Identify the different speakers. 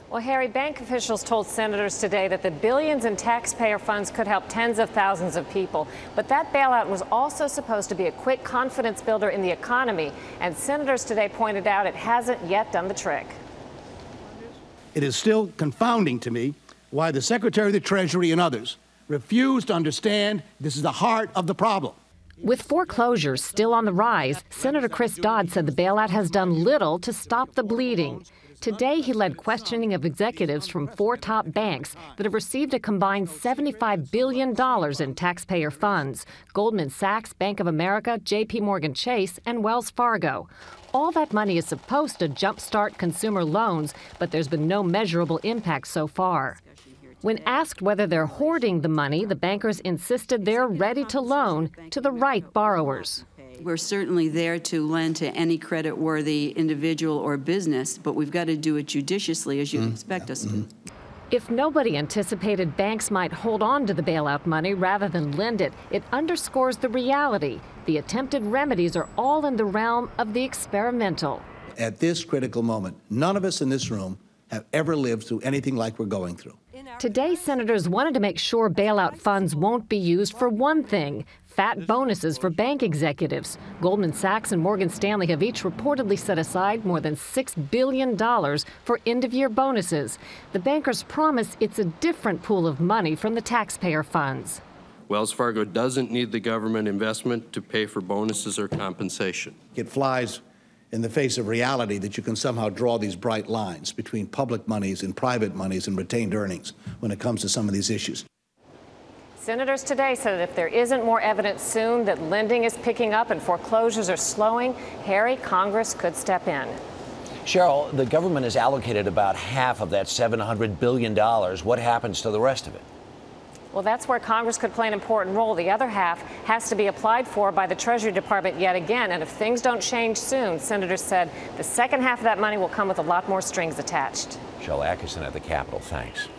Speaker 1: Well, Harry, bank officials told senators today that the billions in taxpayer funds could help tens of thousands of people. But that bailout was also supposed to be a quick confidence builder in the economy. And senators today pointed out it hasn't yet done the trick.
Speaker 2: It is still confounding to me why the Secretary of the Treasury and others refuse to understand this is the heart of the problem.
Speaker 3: With foreclosures still on the rise, Senator Chris Dodd said the bailout has done little to stop the bleeding. Today, he led questioning of executives from 4 top banks that have received a combined $75 billion in taxpayer funds: Goldman Sachs, Bank of America, J.P. Morgan Chase, and Wells Fargo. All that money is supposed to jumpstart consumer loans, but there's been no measurable impact so far. When asked whether they're hoarding the money, the bankers insisted they're ready to loan to the right borrowers.
Speaker 4: We're certainly there to lend to any credit-worthy individual or business, but we've got to do it judiciously, as you expect us to.
Speaker 3: If nobody anticipated banks might hold on to the bailout money rather than lend it, it underscores the reality. The attempted remedies are all in the realm of the experimental.
Speaker 2: At this critical moment, none of us in this room have ever lived through anything like we're going through.
Speaker 3: Today, senators wanted to make sure bailout funds won't be used for one thing: fat bonuses for bank executives. Goldman Sachs and Morgan Stanley have each reportedly set aside more than $6 billion for end-of-year bonuses. The bankers promise it's a different pool of money from the taxpayer funds.
Speaker 5: Wells Fargo doesn't need the government investment to pay for bonuses or compensation.
Speaker 2: It flies in the face of reality that you can somehow draw these bright lines between public monies and private monies and retained earnings when it comes to some of these issues.
Speaker 1: Senators today said that if there isn't more evidence soon that lending is picking up and foreclosures are slowing, Harry, Congress could step in.
Speaker 6: Sharyl, the government has allocated about half of that $700 billion. What happens to the rest of it?
Speaker 1: Well, that's where Congress could play an important role. The other half has to be applied for by the Treasury Department yet again. And if things don't change soon, senators said the second half of that money will come with a lot more strings attached.
Speaker 6: Sharyl Attkisson at the Capitol, thanks.